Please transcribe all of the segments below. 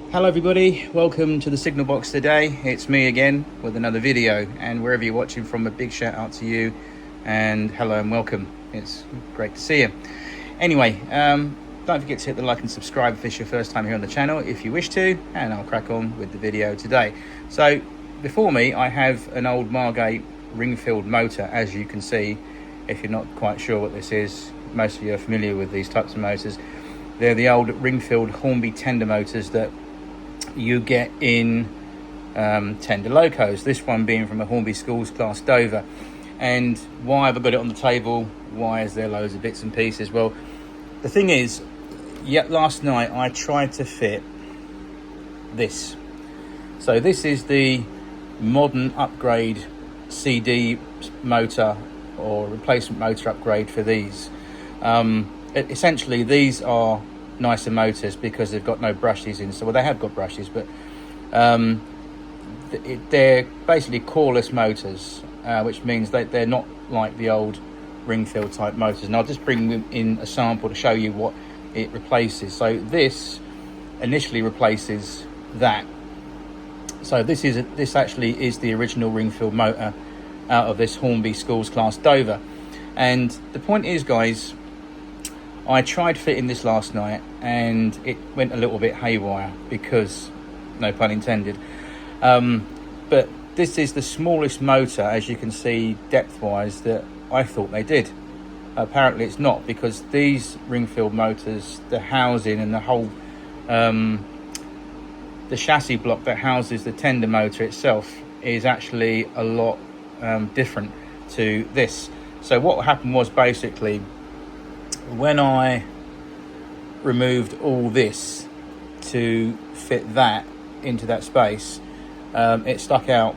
Hello everybody, welcome to the Signal Box today. It's me again with another video, and wherever you're watching from, a big shout out to you and hello and welcome. It's great to see you. Anyway, don't forget to hit the like and subscribe if it's your first time here on the channel if you wish to, and I'll crack on with the video today. So before me I have an old Margate ring-filled motor. As you can see, if you're not quite sure what this is, most of you are familiar with these types of motors. They're the old ring-filled Hornby tender motors that you get in tender locos, this one being from a Hornby Schools Class Dover. And why have I got it on the table? Why is there loads of bits and pieces? Well, the thing is, last night I tried to fit this. So this is the modern upgrade CD motor or replacement motor upgrade for these. Essentially these are nicer motors because they've got no brushes in. So, well, they have got brushes, but they're basically coreless motors, which means that they're not like the old ring-filled type motors. And I'll just bring in a sample to show you what it replaces. So this initially replaces that. So this actually is the original ring-filled motor out of this Hornby Schools Class Dover. And the point is, guys, I tried fitting this last night and it went a little bit haywire because, no pun intended, but this is the smallest motor, as you can see depth-wise, that I thought they did. Apparently it's not, because these ring-filled motors, the housing and the whole, the chassis block that houses the tender motor itself is actually a lot different to this. So what happened was, basically, when I removed all this to fit that into that space, it stuck out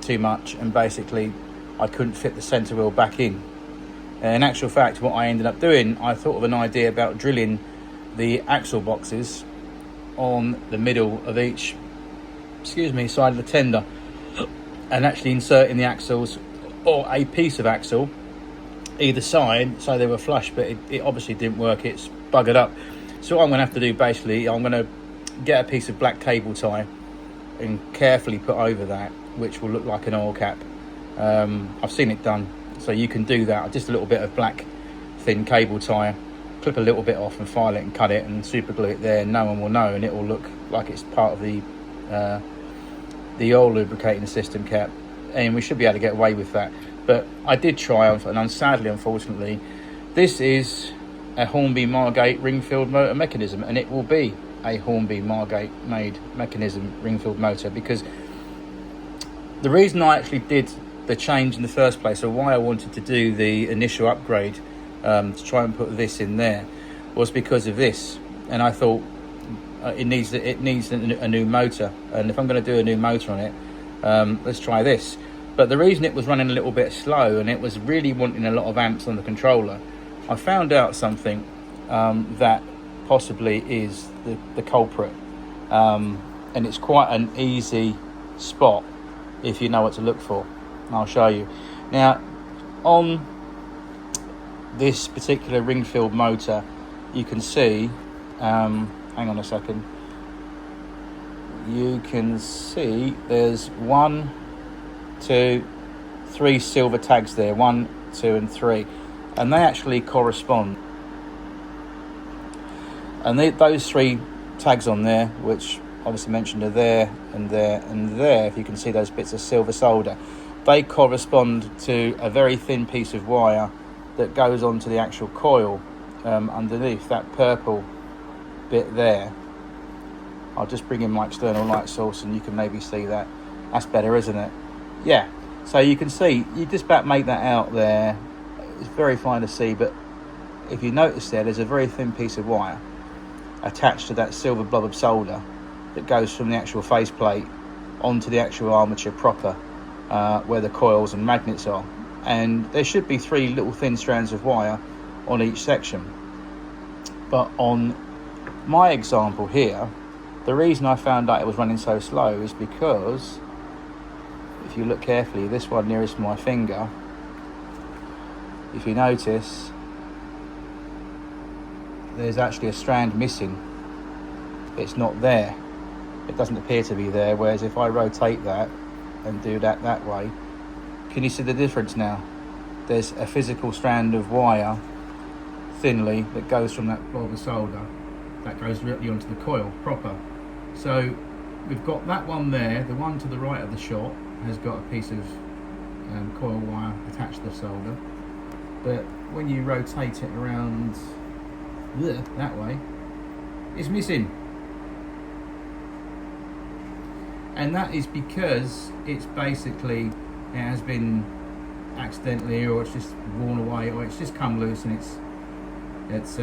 too much, and basically I couldn't fit the centre wheel back in. In actual fact, what I ended up doing, I thought of an idea about drilling the axle boxes on the middle of each side of the tender and actually inserting the axles, or a piece of axle, either side, so they were flush, but it obviously didn't work. It's buggered up. So what I'm going to have to do, basically, I'm going to get a piece of black cable tie and carefully put over that, which will look like an oil cap. I've seen it done, so you can do that. Just a little bit of black thin cable tie, clip a little bit off and file it and cut it and super glue it there, and no one will know, and it will look like it's part of the oil lubricating system cap, and we should be able to get away with that. But I did try, and sadly, unfortunately, this is a Hornby Margate ring-filled motor mechanism, and it will be a Hornby Margate made mechanism ring-filled motor, because the reason I actually did the change in the first place, or why I wanted to do the initial upgrade to try and put this in there, was because of this. And I thought it needs a new motor, and if I'm going to do a new motor on it, let's try this. But the reason it was running a little bit slow, and it was really wanting a lot of amps on the controller, I found out something that possibly is the culprit. And it's quite an easy spot if you know what to look for. And I'll show you. Now, on this particular ring-filled motor, you can see, hang on a second, you can see there's 1, 2, 3 silver tags there, 1, 2 and 3, and they actually correspond. And those 3 tags on there, which obviously mentioned, are there and there and there. If you can see those bits of silver solder, they correspond to a very thin piece of wire that goes onto the actual coil underneath that purple bit there. I'll just bring in my external light source and you can maybe see that. That's better, isn't it? Yeah, so you can see, you just about make that out there. It's very fine to see, but if you notice there's a very thin piece of wire attached to that silver blob of solder that goes from the actual faceplate onto the actual armature proper, where the coils and magnets are. And there should be 3 little thin strands of wire on each section. But on my example here, the reason I found out it was running so slow is because, if you look carefully, this one nearest my finger, if you notice, there's actually a strand missing. It's not there. it doesn't appear to be there. Whereas if I rotate that and do that way, can you see the difference now? There's a physical strand of wire thinly that goes from that blob of solder that goes directly onto the coil proper. So we've got that one there. The one to the right of the shot has got a piece of coil wire attached to the solder, but when you rotate it around that way, it's missing. And that is because it's basically, it has been accidentally, or it's just worn away, or it's just come loose and it's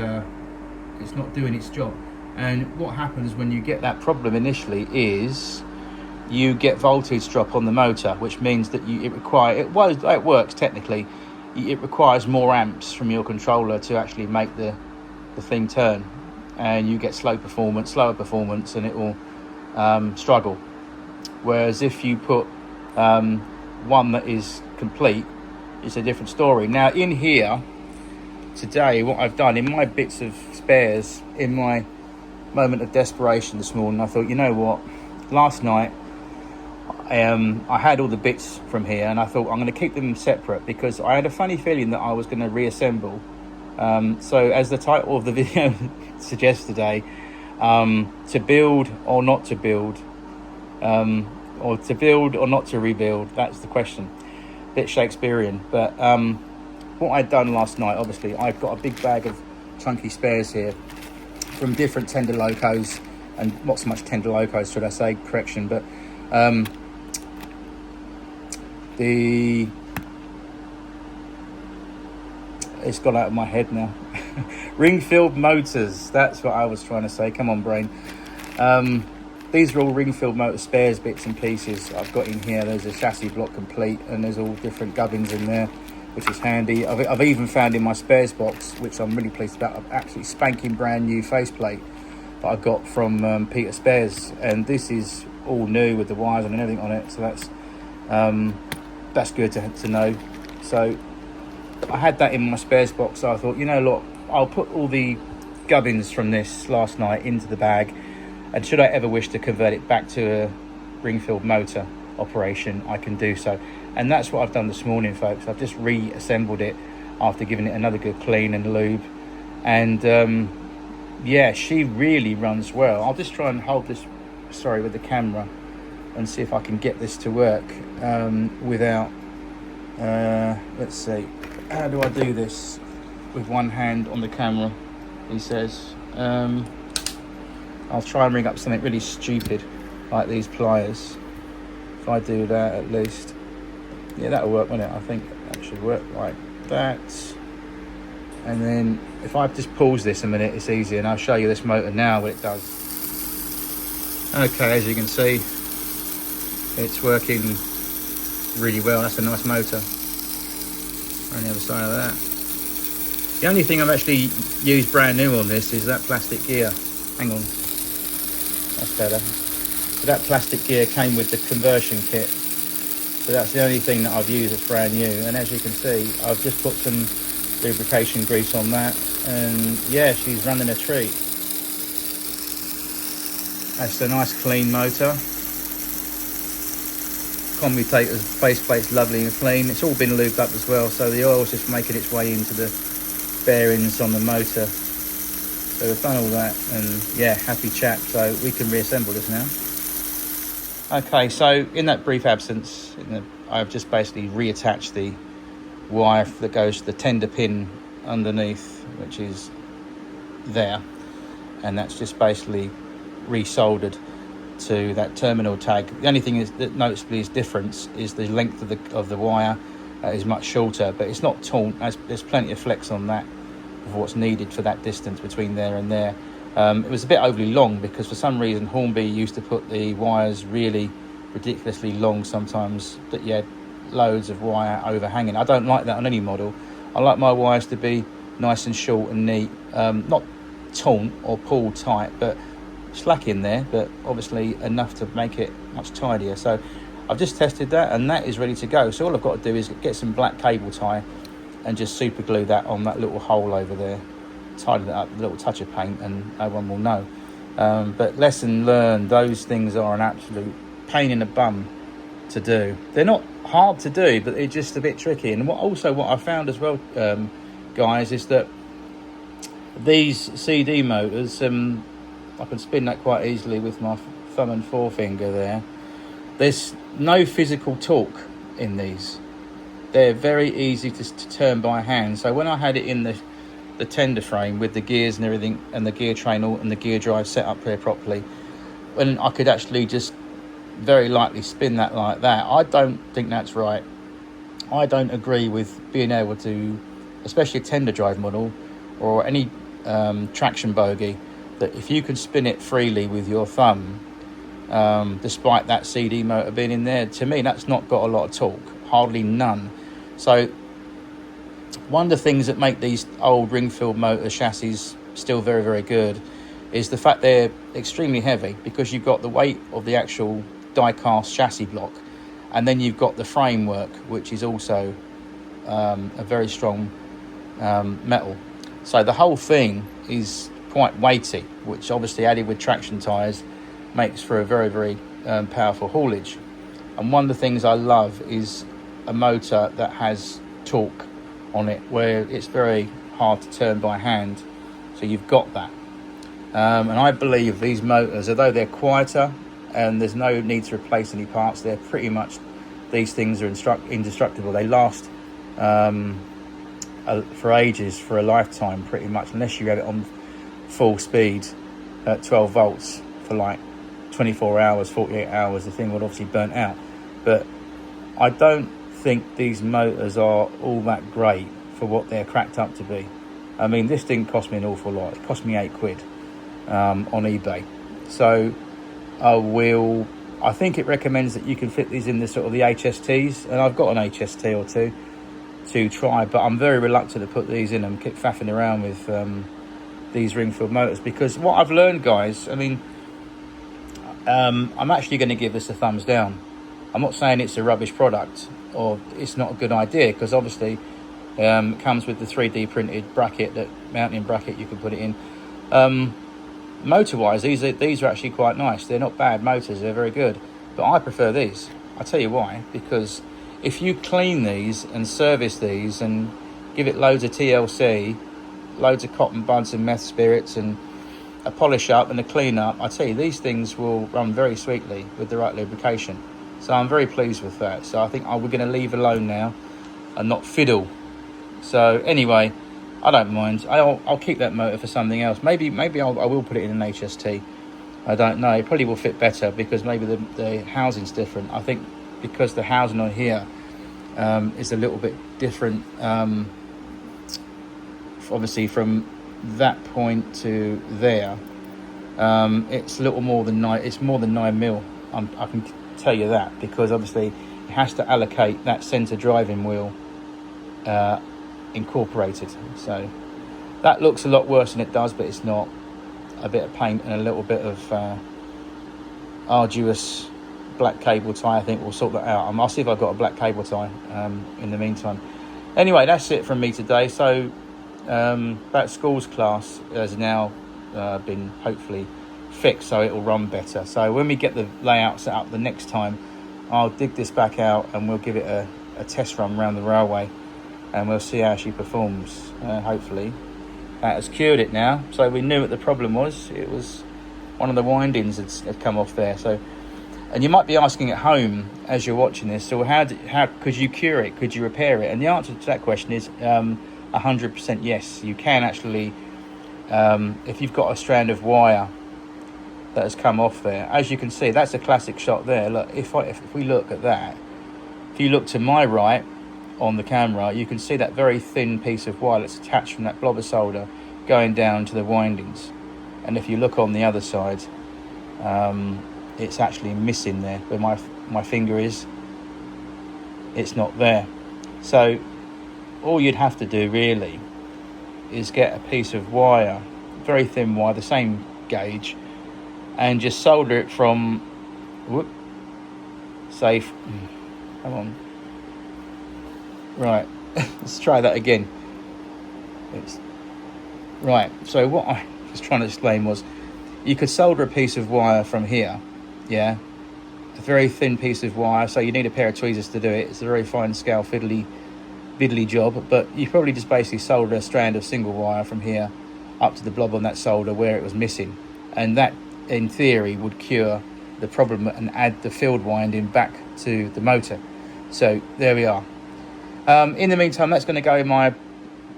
not doing its job. And what happens when you get that problem initially is you get voltage drop on the motor, which means that it works technically. It requires more amps from your controller to actually make the thing turn, and you get slower performance, and it will struggle. Whereas if you put one that is complete, it's a different story. Now in here today, what I've done in my bits of spares, in my moment of desperation this morning, I thought, you know what, last night I had all the bits from here, and I thought I'm going to keep them separate because I had a funny feeling that I was going to reassemble. So as the title of the video suggests today, to build or not to build, or to build or not to rebuild, that's the question. Bit Shakespearean, but what I'd done last night, obviously I've got a big bag of chunky spares here from different tender locos, and not so much tender locos, should I say, correction, but it's gone out of my head now. Ring-filled motors, that's what I was trying to say. Come on, brain. These are all ring-filled motor spares, bits and pieces I've got in here. There's a chassis block complete, and there's all different gubbins in there, which is handy. I've even found in my spares box, which I'm really pleased about, an absolutely spanking brand new faceplate that I got from Peter Spares, and this is all new with the wires and everything on it, so that's good to know. So I had that in my spares box, so I thought, you know, look, I'll put all the gubbins from this last night into the bag, and should I ever wish to convert it back to a ring-filled motor operation, I can do so. And that's what I've done this morning, folks. I've just reassembled it after giving it another good clean and lube, and yeah, she really runs well. I'll just try and hold this with the camera and see if I can get this to work without let's see, how do I do this with one hand on the camera, he says. I'll try and ring up something really stupid like these pliers. If I do that, at least, yeah, that'll work, won't it? I think that should work like that. And then if I just pause this a minute, it's easier, and I'll show you this motor now, what it does. Okay, as you can see, it's working really well. That's a nice motor. On the other side of that. The only thing I've actually used brand new on this is that plastic gear. Hang on, that's better. So that plastic gear came with the conversion kit. So that's the only thing that I've used that's brand new. And as you can see, I've just put some lubrication grease on that, and yeah, she's running a treat. That's a nice clean motor. Commutator's faceplate's lovely and clean. It's all been lubed up as well, so the oil's just making its way into the bearings on the motor. So we've done all that, and yeah, happy chap. So we can reassemble this now. Okay, so in that brief absence, I've just basically reattached the wire that goes to the tender pin underneath, which is there, and that's just basically resoldered to that terminal tag. The only thing that noticeably is different is the length of the wire is much shorter, but it's not taut. There's plenty of flex on that of what's needed for that distance between there and there. It was a bit overly long because for some reason Hornby used to put the wires really ridiculously long sometimes, that you had loads of wire overhanging. I don't like that on any model. I like my wires to be nice and short and neat, not taut or pulled tight, but slack in there, but obviously enough to make it much tidier. So I've just tested that, and that is ready to go. So all I've got to do is get some black cable tie and just super glue that on that little hole over there, tidy that up with a little touch of paint, and no one will know. But lesson learned, those things are an absolute pain in the bum to do. They're not hard to do, but they're just a bit tricky. And what I found as well, guys, is that these CD motors, I can spin that quite easily with my thumb and forefinger there. There's no physical torque in these. They're very easy to turn by hand. So when I had it in the tender frame with the gears and everything, and the gear train and the gear drive set up here properly, when I could actually just very lightly spin that like that, I don't think that's right. I don't agree with being able to, especially a tender drive model or any traction bogie, that if you can spin it freely with your thumb, despite that CD motor being in there, to me that's not got a lot of torque, hardly none. So one of the things that make these old ring-filled motor chassis still very, very good is the fact they're extremely heavy, because you've got the weight of the actual die-cast chassis block, and then you've got the framework, which is also a very strong metal. So the whole thing is quite weighty, which obviously added with traction tyres makes for a very, very powerful haulage. And one of the things I love is a motor that has torque on it, where it's very hard to turn by hand, so you've got that. And I believe these motors, although they're quieter and there's no need to replace any parts, they're pretty much, these things are indestructible. They last for ages, for a lifetime pretty much, unless you have it on full speed at 12 volts for like 24 hours, 48 hours, the thing would obviously burn out. But I don't think these motors are all that great for what they're cracked up to be. I mean, this didn't cost me an awful lot. It cost me £8 on eBay. So I think it recommends that you can fit these in the sort of the HSTs, and I've got an HST or two to try, but I'm very reluctant to put these in and keep faffing around with these ring-filled motors, because what I've learned, guys, I mean, I'm actually going to give this a thumbs down. I'm not saying it's a rubbish product or it's not a good idea, because obviously it comes with the 3D printed bracket, that mounting bracket you can put it in. Motor-wise, these are actually quite nice. They're not bad motors, they're very good. But I prefer these. I'll tell you why. Because if you clean these and service these and give it loads of TLC, loads of cotton buds and meth spirits and a polish up and a clean up, I tell you, these things will run very sweetly with the right lubrication. So I'm very pleased with that. So I think we're going to leave alone now and not fiddle. So anyway, I don't mind. I'll keep that motor for something else. Maybe I will put it in an HST. I don't know. It probably will fit better, because maybe the housing's different. I think because the housing on here is a little bit different. Obviously from that point to there, it's a little more than 9. It's more than 9 mil. I can tell you that, because obviously it has to allocate that centre driving wheel incorporated. So that looks a lot worse than it does, but it's not. A bit of paint and a little bit of arduous black cable tie, I think will sort that out. I'll see if I've got a black cable tie in the meantime. Anyway, that's it from me today. So that schools class has now been hopefully fixed, so it will run better. So when we get the layout set up the next time, I'll dig this back out and we'll give it a test run around the railway, and we'll see how she performs. Hopefully that has cured it now. So we knew what the problem was. It was one of the windings had come off there. So, and you might be asking at home as you're watching this, so how could you cure it? Could you repair it? And the answer to that question is 100% yes. You can actually, if you've got a strand of wire that has come off there. As you can see, that's a classic shot there. Look, if we look at that, if you look to my right on the camera, you can see that very thin piece of wire that's attached from that blob of solder going down to the windings. And if you look on the other side, it's actually missing there where my finger is. It's not there. So all you'd have to do really is get a piece of wire, very thin wire, the same gauge, and just solder it from safe. Come on. Right, let's try that again. Right, so what I was trying to explain was, you could solder a piece of wire from here, yeah, a very thin piece of wire, so you need a pair of tweezers to do it. It's a very fine scale fiddly job, but you probably just basically solder a strand of single wire from here up to the blob on that solder where it was missing, and that in theory would cure the problem and add the field winding back to the motor. So there we are. In the meantime, that's going to go in my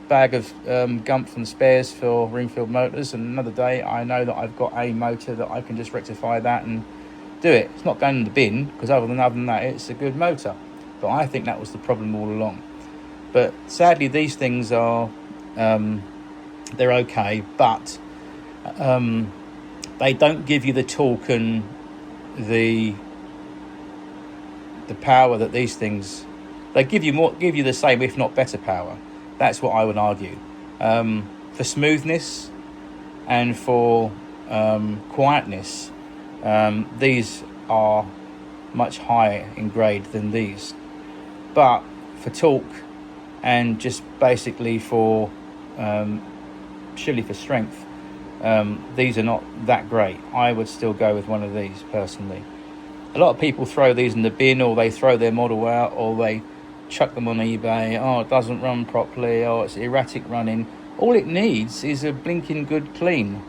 bag of Gumpf and spares for Ringfield motors, and another day I know that I've got a motor that I can just rectify that and do it. It's not going in the bin, because other than that, it's a good motor, but I think that was the problem all along. But sadly, these things are they're okay, but they don't give you the torque and the power that these things, they give you the same, if not better power. That's what I would argue. For smoothness and for quietness, these are much higher in grade than these. But for torque and just basically for purely for strength, these are not that great. I would still go with one of these personally. A lot of people throw these in the bin, or they throw their model out, or they chuck them on eBay. Oh, it doesn't run properly, or it's erratic running. All it needs is a blinking good clean,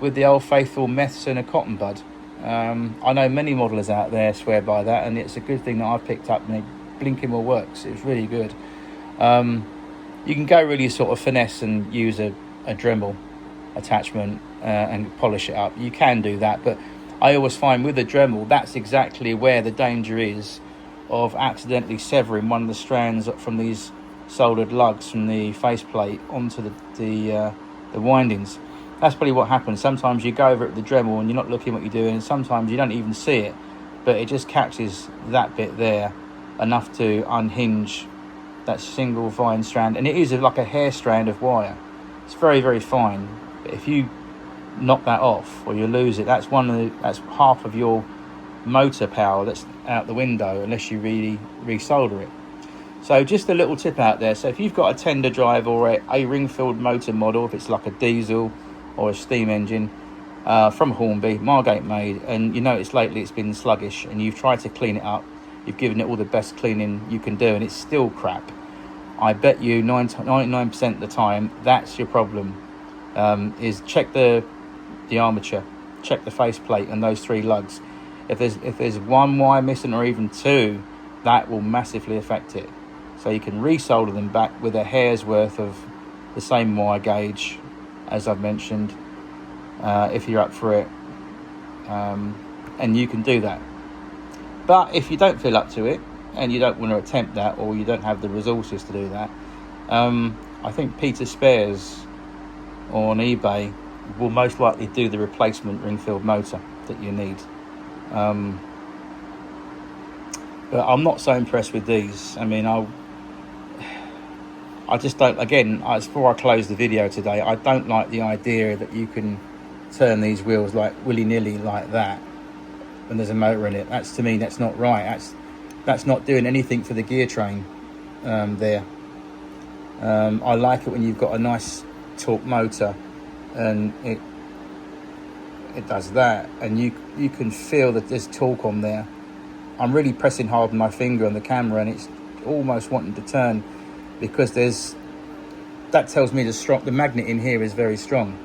with the old faithful meths and a cotton bud. I know many modelers out there swear by that, and it's a good thing that I've picked up, and it blinking well works. It's really good. You can go really sort of finesse and use a Dremel attachment and polish it up. You can do that, but I always find with a Dremel, that's exactly where the danger is of accidentally severing one of the strands from these soldered lugs from the faceplate onto the windings. That's probably what happens. Sometimes you go over it with the Dremel and you're not looking what you're doing, and sometimes you don't even see it, but it just catches that bit there enough to unhinge that single fine strand, and it is like a hair strand of wire. It's very, very fine, but if you knock that off or you lose it, that's half of your motor power that's out the window, unless you really resolder it. So just a little tip out there. So if you've got a tender drive or a Ringfield motor model, if it's like a diesel or a steam engine from Hornby, Margate made, and you notice lately it's been sluggish and you've tried to clean it up, you've given it all the best cleaning you can do, and it's still crap, I bet you 99% of the time that's your problem. Is check the armature, check the faceplate and those three lugs. If there's one wire missing, or even two, that will massively affect it. So you can resolder them back with a hair's worth of the same wire gauge, as I've mentioned, if you're up for it, and you can do that. But if you don't feel up to it and you don't want to attempt that, or you don't have the resources to do that, I think Peter Spares on eBay will most likely do the replacement Ringfield motor that you need. But I'm not so impressed with these. I mean, I just don't, again, before I close the video today, I don't like the idea that you can turn these wheels like willy-nilly like that when there's a motor in it. That's, to me, that's not right. That's not doing anything for the gear train there. I like it when you've got a nice torque motor and it does that, and you can feel that there's torque on there. I'm really pressing hard with my finger on the camera, and it's almost wanting to turn, because that tells me the magnet in here is very strong,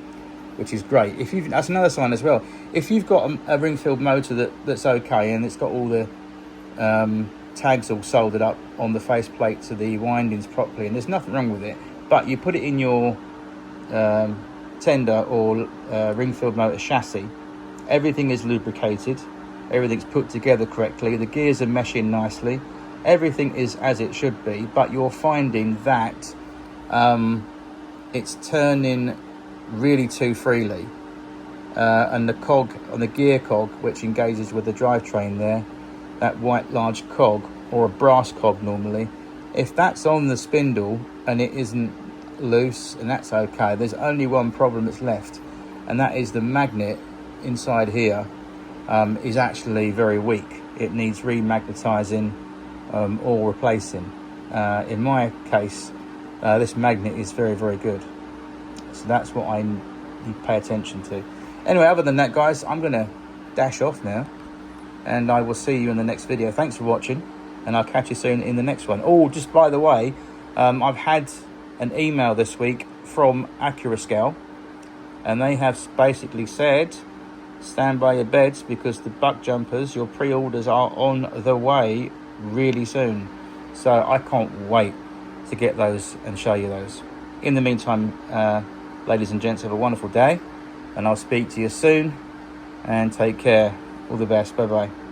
which is great. That's another sign as well. If you've got a Ringfield motor that's okay, and it's got all the tags all soldered up on the faceplate to the windings properly, and there's nothing wrong with it, but you put it in your tender or Ringfield motor chassis, everything is lubricated, everything's put together correctly, the gears are meshing nicely, everything is as it should be, but you're finding that it's turning really too freely, and the cog on the gear cog, which engages with the drivetrain there, that white large cog, or a brass cog normally, if that's on the spindle and it isn't loose, and that's okay, there's only one problem that's left, and that is the magnet inside here is actually very weak. It needs remagnetizing or replacing. In my case, this magnet is very, very good, so that's what I need to pay attention to. Anyway, other than that, guys, I'm going to dash off now, and I will see you in the next video. Thanks for watching, and I'll catch you soon in the next one. Oh, just by the way, I've had an email this week from Accurascale, and they have basically said, stand by your beds, because the buck jumpers, your pre-orders are on the way really soon. So I can't wait to get those and show you those. In the meantime, ladies and gents, have a wonderful day, and I'll speak to you soon, and take care. All the best. Bye bye.